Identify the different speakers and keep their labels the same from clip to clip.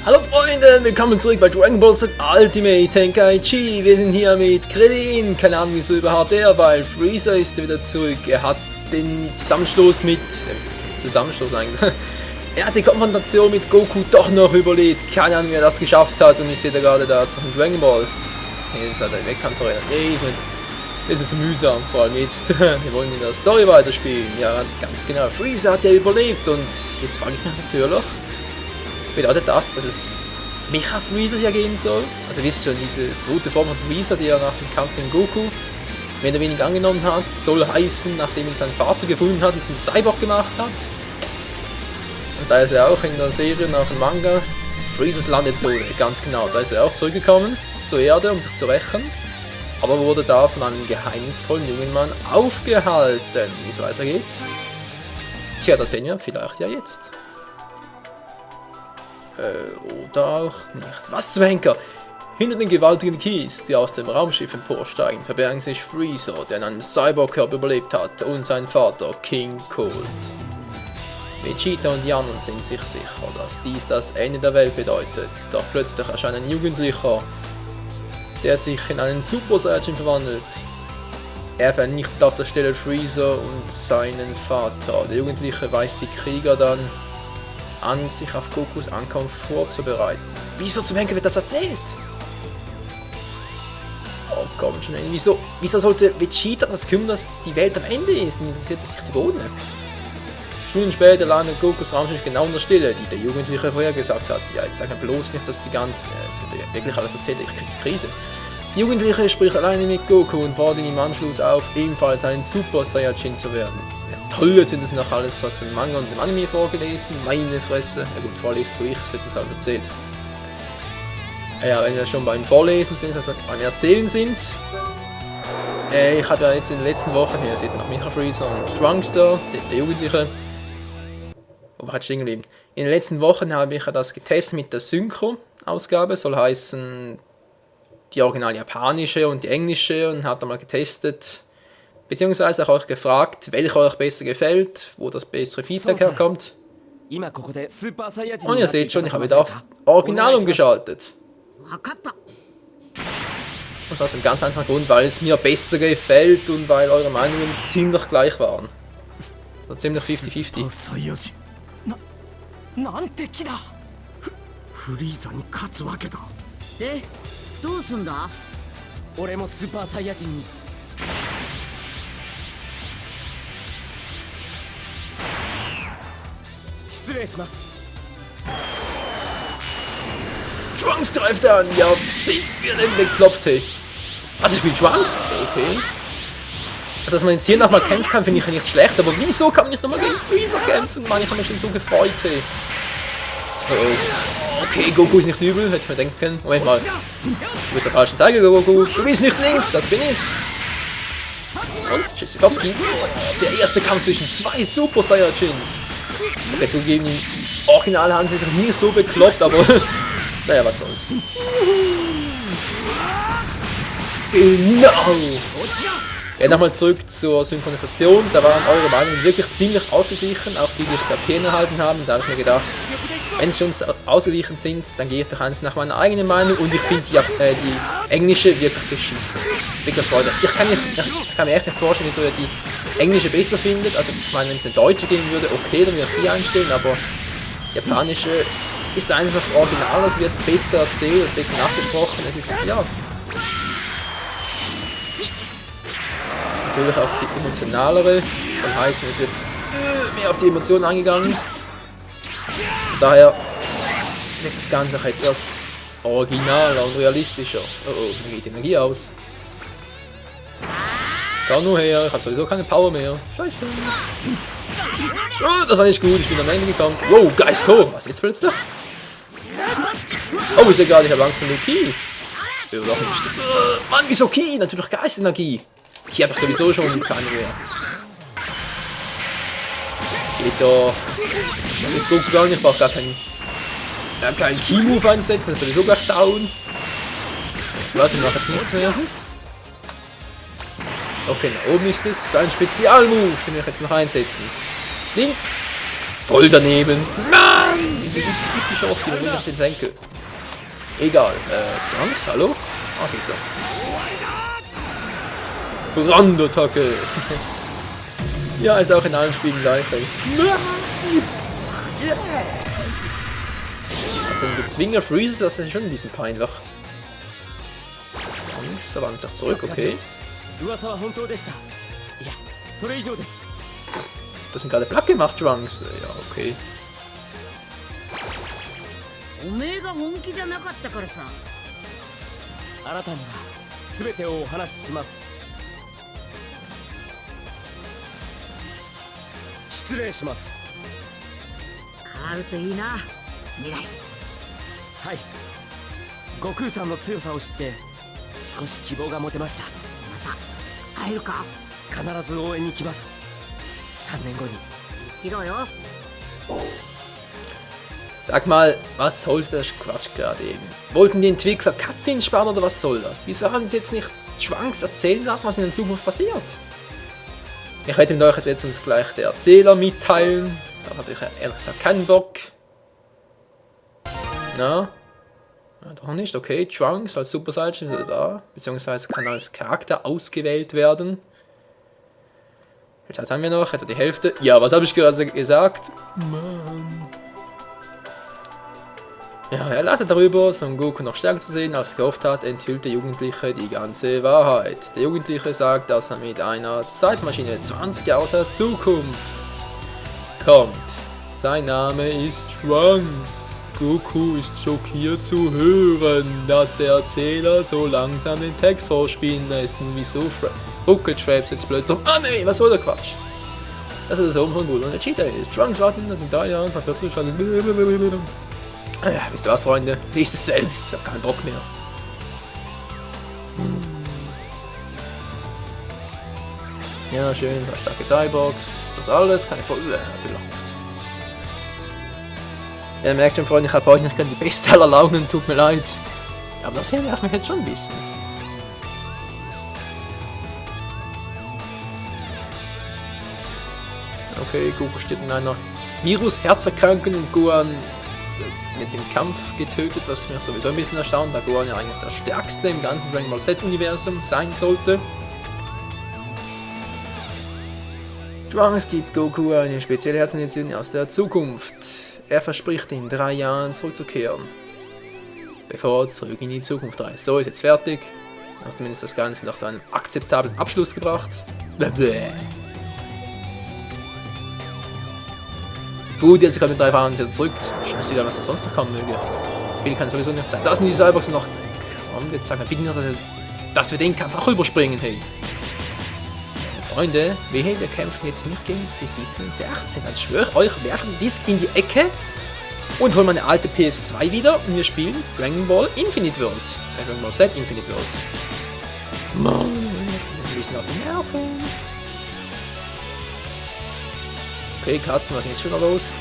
Speaker 1: Hallo Freunde, willkommen zurück bei Dragon Ball Z Ultimate Tenkaichi. Wir sind hier mit Krillin, keine Ahnung wieso überhaupt weil Freezer ist wieder zurück. Er hat den Zusammenstoß mit... Zusammenstoß eigentlich? Er hat die Konfrontation mit Goku doch noch überlebt. Keine Ahnung wie er das geschafft hat und ich sehe da gerade da jetzt noch einen Dragon Ball. Jetzt hat er Wettkampf verrennt. Nee, ist mir zu mühsam, vor allem jetzt. Wir wollen in der Story weiterspielen. Ja, ganz genau. Freezer hat ja überlebt und jetzt frage ich mich natürlich, bedeutet das, dass es Mecha Freezer hier geben soll? Also wisst schon, diese zweite Form von Freezer, die er nach dem Kampf gegen Goku mehr oder weniger angenommen hat, soll heißen, nachdem ihn sein Vater gefunden hat und zum Cyborg gemacht hat. Und da ist er auch in der Serie nach dem Manga Freezers Landezone, ganz genau. Da ist er auch zurückgekommen zur Erde, um sich zu rächen. Aber wurde da von einem geheimnisvollen jungen Mann aufgehalten. Wie es weitergeht? Tja, das sehen wir vielleicht ja jetzt. Oder auch nicht. Was zum Henker? Hinter den gewaltigen Kies, die aus dem Raumschiff emporsteigen, verbergen sich Freezer, der in einem Cyborg-Körper überlebt hat, und sein Vater King Cold. Vegeta und die anderen sind sich sicher, dass dies das Ende der Welt bedeutet, doch plötzlich erscheint ein Jugendlicher, der sich in einen Super Saiyajin verwandelt. Er vernichtet auf der Stelle Freezer und seinen Vater. Der Jugendliche weist die Krieger dann an, sich auf Gokus Ankunft vorzubereiten. Wieso zum Henker wird das erzählt? Oh komm schon, wieso sollte Vegeta das kümmern, dass die Welt am Ende ist? Interessiert es sich die Bohne? Stunden später landet Gokus Raumschiff genau an der Stelle, die der Jugendliche vorhergesagt hat. Ja, jetzt sag bloß nicht, dass die ganzen... es wird ja wirklich alles erzählt, ich krieg die Krise. Die Jugendliche spricht alleine mit Goku und fordert ihn im Anschluss auf, ebenfalls ein Super Saiyajin zu werden. Ja, toll, jetzt sind das noch alles aus dem Manga und dem Anime vorgelesen. Meine Fresse. Ja gut, vorlesen tue ich, es wird uns alles erzählt. Ja, wenn wir schon beim Vorlesen sind, also beim Erzählen sind. Ich habe ja jetzt in den letzten Wochen, hier seht ihr noch Mecha Freezer und Trunks da, der Jugendliche. Wo war ich stehen geblieben? In den letzten Wochen habe ich ja das getestet mit der Synchro-Ausgabe, soll heißen die original japanische und die englische, und habe da mal getestet, beziehungsweise auch euch gefragt, welche euch besser gefällt, wo das bessere Feedback herkommt. Und ihr seht schon, ich habe wieder auf Original umgeschaltet. Und das ist ein ganz einfacher Grund, weil es mir besser gefällt und weil eure Meinungen ziemlich gleich waren. Also ziemlich 50-50.
Speaker 2: なんて気だ。フリーザに勝つわけだ。で、どうすんだ？俺もスーパーサイヤ人に。失礼します。
Speaker 1: Trunks greift an! Ja, sind wir denn bekloppt, hey? Also ich spiele Trunks? Okay. Also dass man jetzt hier nochmal kämpfen kann, finde ich ja nicht schlecht, aber wieso kann man nicht nochmal gegen Freezer kämpfen? Mann, ich habe mich schon so gefreut, hey. Oh. Okay, Goku ist nicht übel, hätte ich mir denken können. Moment mal. Du bist der falschen Zeige, Goku. Du bist nicht links, das bin ich. Und Tschüssikowski. Der erste Kampf zwischen zwei Super Saiyajins. Okay, zugegeben, im Original haben sie sich nicht so bekloppt, aber naja, was soll's. Genau! Ja, nochmal zurück zur Synchronisation. Da waren eure Meinungen wirklich ziemlich ausgeglichen, auch die ich per PN erhalten habe. Da habe ich mir gedacht, wenn sie schon ausgeglichen sind, dann gehe ich doch einfach nach meiner eigenen Meinung, und ich finde die englische wirklich beschissen. Wirklich, Leute. Ich kann mir echt nicht vorstellen, wieso ihr die englische besser findet. Also, ich meine, wenn es eine deutsche geben würde, okay, dann würde ich die einstellen, aber die japanische ist einfach original, es wird besser erzählt, es ist besser nachgesprochen, es ist, ja... Natürlich auch die emotionalere, soll heißen, es wird mehr auf die Emotionen eingegangen. Von daher wird das Ganze auch etwas originaler und realistischer. Oh oh, mir geht die Energie aus. Komm nur her, ich habe sowieso keine Power mehr. Scheiße. Oh, das war nicht gut, ich bin am Ende gekommen. Wow, Geist hoch, was jetzt plötzlich? Oh, ich sehe gerade, ich habe Angst vor Ki. Doch nicht. Mann, wieso Ki? Natürlich Geistenergie. Ich habe sowieso schon keine mehr. Geht doch. Ist gut gegangen, ich brauche gar keinen Key-Move einsetzen, das ist sowieso gleich down. Ich weiß, ich mache jetzt nichts mehr. Okay, nach oben ist es ein Spezialmove, den wir jetzt noch einsetzen. Links. Voll daneben. Mann! 50 Chance geben, wenn ich den senke. Egal, Trunks, hallo? Ah, geht doch. Brandattacke! Ja, ist auch in allen Spielen gleich. Also ein Bezwinger Freezes, das ist schon ein bisschen peinlich. Trunks, da waren sie auch zurück, okay. Das sind gerade platt gemacht, Trunks. Ja, okay.
Speaker 3: おめえが本気じゃなかったからさ。
Speaker 2: あなたには全てをお話しします。失礼します。
Speaker 3: 変わるといいな、未来。
Speaker 2: はい。悟空さんの強さを知って少し希望が持てました。
Speaker 3: また会えるか？
Speaker 2: 必ず応援に来ます。3年後に。
Speaker 3: 生きろよ。
Speaker 1: Sag mal, was sollte das Quatsch gerade eben? Wollten die Entwickler Cutscenes sparen oder was soll das? Wieso haben sie jetzt nicht Trunks erzählen lassen, was in der Zukunft passiert? Ich werde euch jetzt gleich den Erzähler mitteilen. Da habe ich ehrlich gesagt keinen Bock. Na? Ja, doch nicht. Okay, Trunks als Super Saiyan ist wieder da. Beziehungsweise kann als Charakter ausgewählt werden. Wie viel Zeit haben wir noch? Etwa die Hälfte. Ja, was habe ich gerade gesagt? Mann. Ja, er lachte darüber, Son Goku noch stärker zu sehen, als er gehofft hat, enthüllt der Jugendliche die ganze Wahrheit. Der Jugendliche sagt, dass er mit einer Zeitmaschine 20 Jahre aus der Zukunft kommt. Sein Name ist Trunks. Goku ist schockiert zu hören, dass der Erzähler so langsam den Text vorspielen lässt und wieso ruckelt Fraps jetzt plötzlich. Ah nee, was soll der Quatsch? Dass er der Sohn von Bull und Vegeta ist. Trunks warten, das in 3 Jahren verviertelt. Ja, wisst ihr was, Freunde? Lest es selbst, ich hab keinen Bock mehr. Ja, schön, 2 starke Cyborgs. Das alles, keine Folge. Ja, ihr merkt schon, Freunde, ich habe heute nicht gerade die beste aller Launen, tut mir leid. Aber das hier nervt mich jetzt schon ein bisschen. Okay, Goku steht in einer Virus-Herzerkrankung und Gohan mit dem Kampf getötet, was mich sowieso ein bisschen erstaunt, da Gohan ja eigentlich der stärkste im ganzen Dragon Ball Z-Universum sein sollte. Trunks gibt Goku eine spezielle Herzinjektion aus der Zukunft. Er verspricht in 3 Jahren zurückzukehren, bevor er zurück in die Zukunft reist. So, ist jetzt fertig. Hat zumindest das Ganze noch zu einem akzeptablen Abschluss gebracht. Blablabla. Gut, jetzt kann mit 3 Fahrern wieder zurück. Ich weiß nicht, was da sonst noch kommen möge. Viel kann sowieso nicht sein. Da sind die Cyborgs noch angezeigt. Bitte nur, dass wir den Kampf auch überspringen, hey. Freunde, wehe, wir kämpfen jetzt nicht gegen C17 und C18. Also ich schwöre euch, werfen den Disc in die Ecke und holen meine alte PS2 wieder und wir spielen Dragon Ball Infinite World. Dragon Ball Z Infinite World. Mann, wir müssen auf die Nerven. Okay, Katzen, was ist jetzt schon los?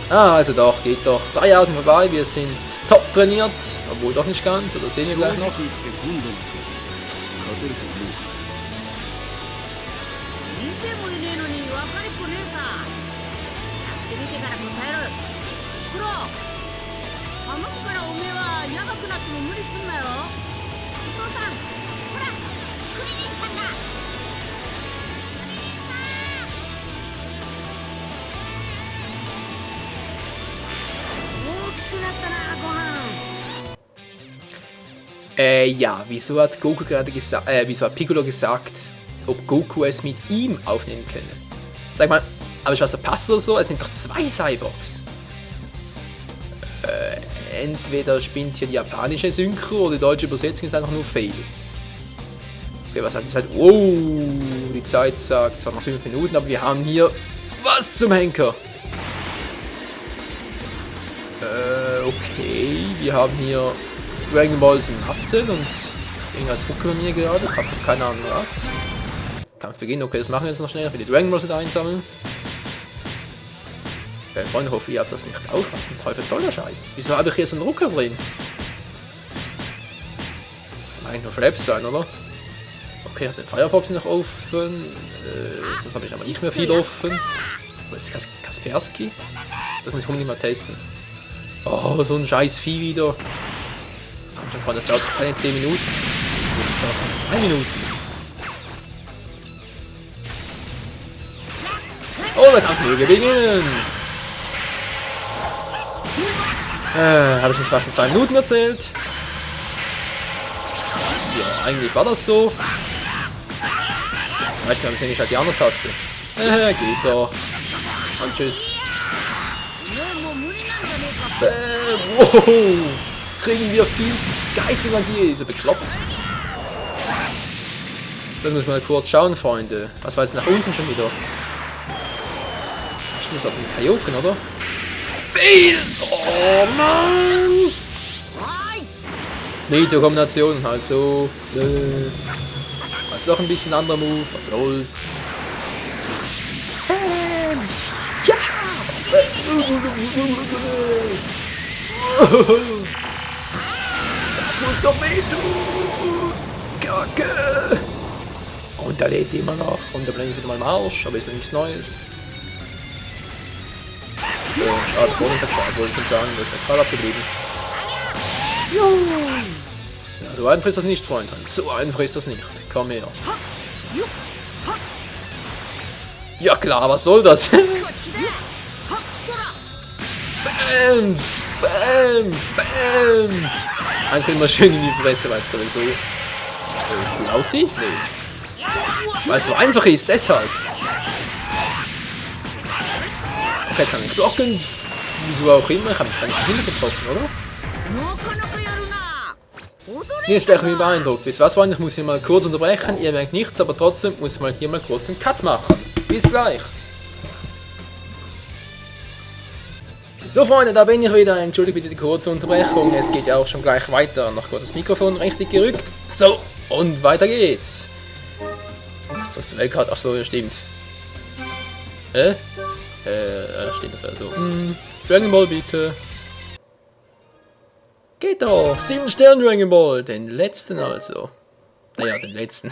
Speaker 1: Ah, also doch, geht doch. 3 Jahre sind vorbei, wir sind top trainiert. Obwohl doch nicht ganz, oder sehen wir gleich noch. ja, wieso hat Goku gerade gesagt, wieso hat Piccolo gesagt, ob Goku es mit ihm aufnehmen könne? Sag mal, aber ich was verpasst oder so? Es sind doch 2 Cyborgs. Entweder spinnt hier die japanische Synchro oder die deutsche Übersetzung ist einfach nur Fail. Okay, was sagt die Zeit? Wow, die Zeit sagt zwar noch 5 Minuten, aber wir haben hier was zum Henker. Okay, wir haben hier Dragon Balls in Massen und irgendwas ruckelt bei mir gerade. Ich habe keine Ahnung was. Kampf beginnt, okay, das machen wir jetzt noch schnell, für die Dragon Balls einsammeln. Okay, Freunde, hoffe ihr habt das nicht auch. Was zum Teufel soll der Scheiß? Wieso habe ich hier so einen Rucker drin? Kann eigentlich nur Flaps sein, oder? Okay, hat den Firefox noch offen. Sonst habe ich aber nicht mehr viel offen. Wo ist Kaspersky? Das muss ich unbedingt mal testen. Oh, so ein scheiß Vieh wieder. Kommt schon vor, das dauert keine 10 Minuten. 10 Minuten, das dauert keine 2 Minuten. Oh, der Kampf möge beginnen. Habe ich nicht fast in 2 Minuten erzählt? Ja, eigentlich war das so. Zum Beispiel habe ich nämlich halt die andere Taste. Geht doch. Und tschüss. Wow. Kriegen wir viel Geistenergie. Ist er bekloppt? Das müssen wir mal kurz schauen, Freunde. Was war jetzt nach unten schon wieder? Das war ein Kaioken, oder? Fehl! Oh Mann! Meteor-Kombination, halt so. Also doch ein bisschen anderer Move, was soll's. Ja! Das muss doch wehtun! Kacke! Und da lebt immer noch. Und da blendet wieder mal im Arsch, aber ist ja nichts Neues. Ja, das wollte ich schon sagen, da ist der Pfeil abgeblieben. Ja, so einfach ist das nicht, Freund. So einfach ist das nicht. Komm her. Ja klar, was soll das? Bam! Bam! Bam! Einfach immer schön in die Fresse, weil es gerade so cool aussieht? Nee. Weil es so einfach ist, deshalb. Okay, jetzt kann ich blocken. Wieso auch immer. Ich habe mich gar nicht hinten getroffen, oder? Mir ist gleich beeindruckt. Wisst ihr was, Freunde? Ich muss hier mal kurz unterbrechen. Ihr merkt nichts, aber trotzdem muss ich mal hier mal kurz einen Cut machen. Bis gleich. So, Freunde, da bin ich wieder. Entschuldigt bitte die kurze Unterbrechung. Es geht ja auch schon gleich weiter. Noch kurz das Mikrofon richtig gerückt. So, und weiter geht's. Zurück zur Weltkarte. Achso, ja, stimmt. Stimmt, das wäre so. Dragon Ball bitte. Geht doch. 7 Sterne Dragon Ball. Den letzten also. Naja, den letzten.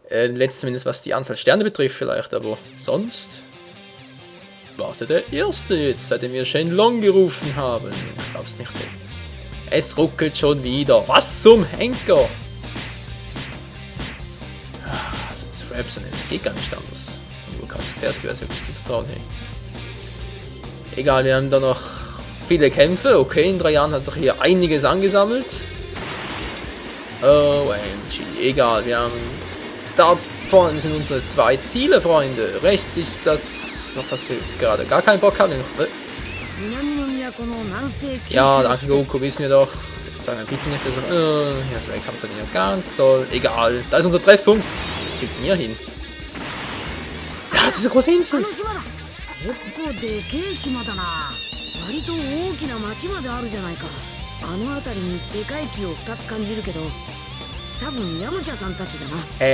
Speaker 1: Den letzten zumindest was die Anzahl Sterne betrifft vielleicht, aber sonst war es ja der erste jetzt, seitdem wir Shenlong gerufen haben. Ich glaub's nicht. Es ruckelt schon wieder. Was zum Henker? So Fraps und es geht gar nicht anders. Lukas Persky wäre es wirklich zu trauen, hey. Egal, wir haben da noch viele Kämpfe. Okay, in 3 Jahren hat sich hier einiges angesammelt. OMG, egal, wir haben da vorne sind unsere 2 Ziele, Freunde. Rechts ist das, noch was wir gerade gar keinen Bock haben. Ja, danke Goku, wissen wir doch. Jetzt sagen wir bitte nicht, dass ja, so ein Kampf dann ja ganz toll. Egal, da ist unser Treffpunkt. Kriegt mir hin. Da hat diese große Insel.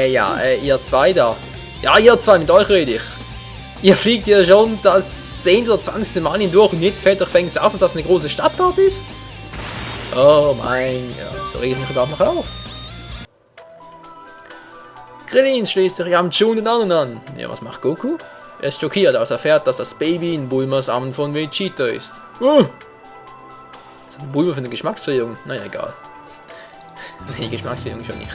Speaker 1: Ja, ihr 2 da. Ja, ihr 2, mit euch rede ich. Ihr fliegt ja schon das 10. oder 20. Mal hindurch und jetzt fällt euch fängst auf, dass das eine große Stadt dort ist? Oh mein, ja, so rege ich mich überhaupt noch auf. Krillin schließt sich am Jun den anderen an. Ja, was macht Goku? Er ist schockiert, als er erfährt, dass das Baby in Bulmas Amt von Vegeta ist. Was hat Bulma für eine Geschmacksverirrung? Naja, egal. Nee, Geschmacksverirrung schon nicht.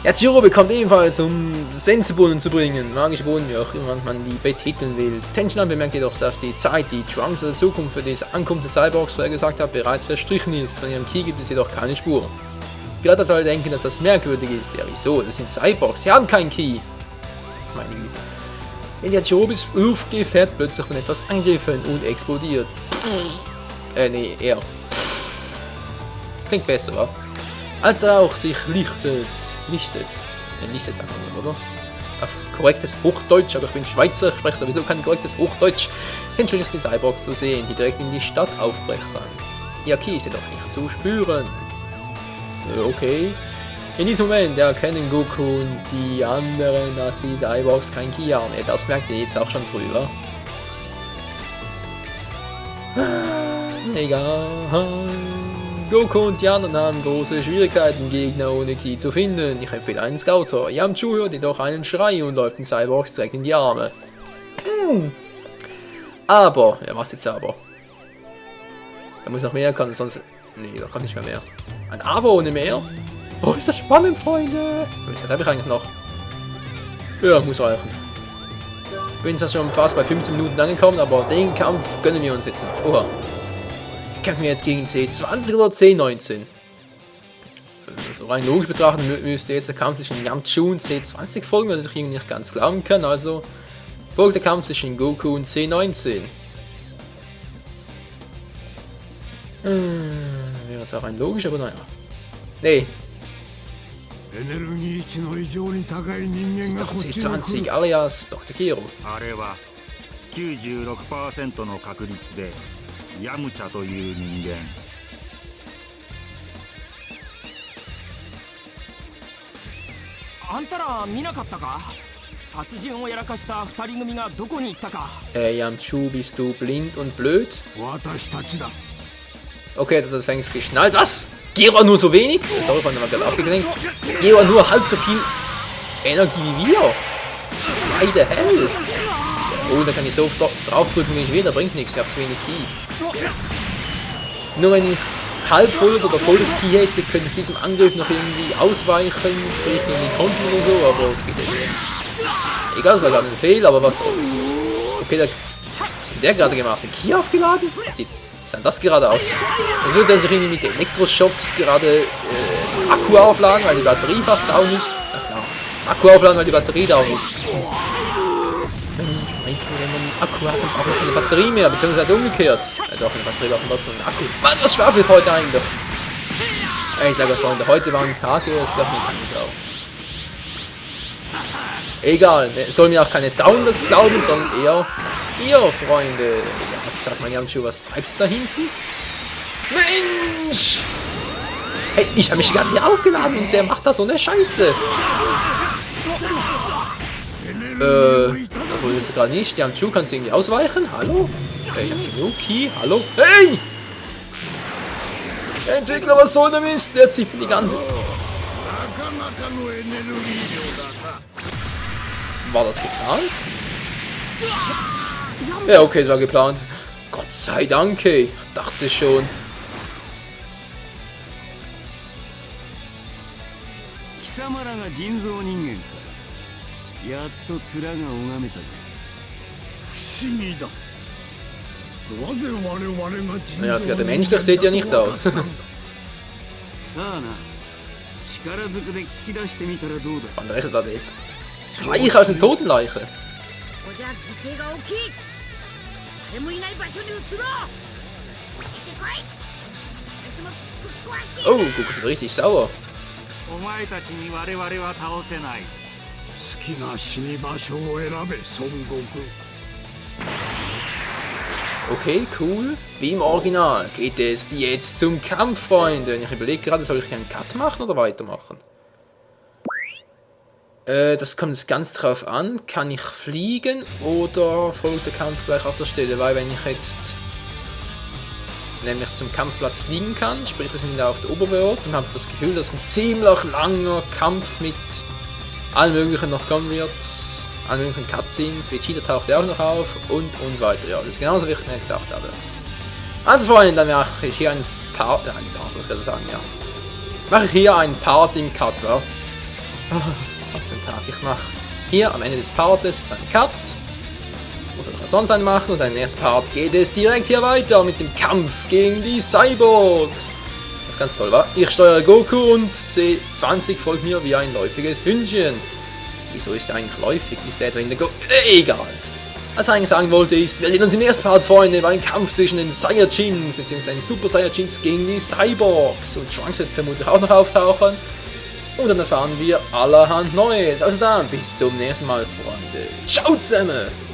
Speaker 1: Ja, Jiro bekommt ebenfalls, um Senzubohnen zu bringen. Magische Bohnen, wie auch immer man die betiteln will. Tenshinhan bemerkt jedoch, dass die Zeit, die Trunks in der Zukunft für diese Ankunft des Cyborgs vorher gesagt hat, bereits verstrichen ist. Von ihrem Ki gibt es jedoch keine Spur. Gerade soll denken, dass das merkwürdig ist. Ja, wieso? Das sind Cyborgs, sie haben keinen Ki. Meine Güte. Wenn der Jiro bis Luft geht, fährt plötzlich von etwas angegriffen und explodiert. Nee, er. Klingt besser, wa? Als er auch sich lichtet, sagen wir, oder? Auf korrektes Hochdeutsch, aber ich bin Schweizer, ich spreche sowieso kein korrektes Hochdeutsch. Entschuldigt die Cyborgs zu sehen, die direkt in die Stadt aufbrechen. Ihr Ki ist jedoch nicht zu spüren. Okay. In diesem Moment erkennen Goku und die anderen, dass die Cyborgs kein Ki haben. Ja, das merkt ihr jetzt auch schon früher. Egal. Goku und die anderen haben große Schwierigkeiten, Gegner ohne Ki zu finden. Ich empfehle einen Scouter. Yamchu hört jedoch einen Schrei und läuft den Cyborgs direkt in die Arme. Aber, ja, was jetzt aber? Da muss noch mehr kommen, sonst... Nee, da kann nicht mehr. Ein Aber ohne mehr? Oh, ist das spannend, Freunde! Was habe ich eigentlich noch? Ja, muss reichen. Bin zwar schon fast bei 15 Minuten angekommen, aber den Kampf gönnen wir uns jetzt noch. Oha. Kämpfen wir jetzt gegen C20 oder C19? Also rein logisch betrachtet müsste jetzt der Kampf zwischen Yamchu und C20 folgen, was ich irgendwie nicht ganz glauben kann. Also folgt der Kampf zwischen Goku und C19. Wäre jetzt auch rein logisch, aber naja. Nee. Doch C20 alias Dr. Gero.
Speaker 4: あれは 96% の確率でヤムチャという人間。
Speaker 2: あんたら見なかったか？殺人をやらかした二人組がどこに行ったか。
Speaker 1: Yamchu, bist du blind und blöd?
Speaker 2: 私たちだ。
Speaker 1: Okay, jetzt hat er das längst geschnallt. Was? Gero nur so wenig? Sorry, Freunde, war gerade abgelenkt. Gero nur halb so viel Energie wie wir. Why the hell? Oh, da kann ich so oft draufdrücken, wie ich will, da bringt nichts, ich habe zu wenig Ki. Nur wenn ich halb volles oder volles Ki hätte, könnte ich diesem Angriff noch irgendwie ausweichen, sprich irgendwie kontern oder so, aber es geht echt nicht. Egal, es war gerade ein Fehler, aber was soll's. Okay, was hat der gerade gemacht? Den Ki aufgeladen? Sieht das gerade aus? Also würde er sich irgendwie mit Elektroschocks gerade Akku aufladen, weil die Batterie fast down ist. Ach klar, Akku aufladen, weil die Batterie down ist. Wenn man einen Akku hat, dann braucht man keine Batterie mehr, beziehungsweise umgekehrt. Ja, doch, eine Batterie braucht man trotzdem einen Akku. Mann, was schwafelt heute eigentlich? Ich sage euch, Freunde, heute war ein Tag, das glaubt mir keine Sau. Egal, soll mir auch keine Sauen das glauben, sondern eher ihr, Freunde. Ja, sagt man Yamchu, was treibst du da hinten? Mensch! Hey, ich habe mich gar nicht aufgeladen und der macht da so eine Scheiße. Das wollte ich jetzt gerade nicht. Yamchu, kannst du irgendwie ausweichen? Hallo? Ich hab genug Ki. Hallo? Hey! Entwickler, was soll der Mist? Der zieht mir die ganze... War das geplant? Ja, okay, es war geplant. Gott sei Dank, ey. Ich dachte schon. Ja, es gerade menschlich sieht ja nicht aus. Man rechnet da das. Reicher als eine Totenleiche. Oh, Goku ist richtig sauer. Okay, cool. Wie im Original geht es jetzt zum Kampf, Freunde. Ich überlege gerade, soll ich einen Cut machen oder weitermachen? Das kommt jetzt ganz drauf an. Kann ich fliegen oder folgt der Kampf gleich auf der Stelle? Weil wenn ich jetzt nämlich zum Kampfplatz fliegen kann, sprich wir sind da auf der Oberwelt und habe das Gefühl, dass ein ziemlich langer Kampf mit allem möglichen noch kommen wird. Allen möglichen Cutscenes, Vegeta taucht ja auch noch auf und weiter. Ja, das ist genauso wie ich mir gedacht habe. Also Freunde, dann mache ich hier ein Part, würde ich sagen, ja. Mache ich hier einen Part im Cut, ja. Was für ein Tag. Ich mache hier am Ende des Partes einen Cut. Oder noch sonst einen machen und im ersten Part geht es direkt hier weiter mit dem Kampf gegen die Cyborgs. Das ist ganz toll, wa? Ich steuere Goku und C20 folgt mir wie ein läufiges Hündchen. Wieso ist der eigentlich läufig? Ist der drin? Egal. Was ich eigentlich sagen wollte ist, wir sehen uns im ersten Part, Freunde, bei einem Kampf zwischen den Saiyajins, bzw. den Super Saiyajins gegen die Cyborgs. Und Trunks wird vermutlich auch noch auftauchen. Und dann erfahren wir allerhand Neues. Also dann, bis zum nächsten Mal, Freunde. Ciao zusammen!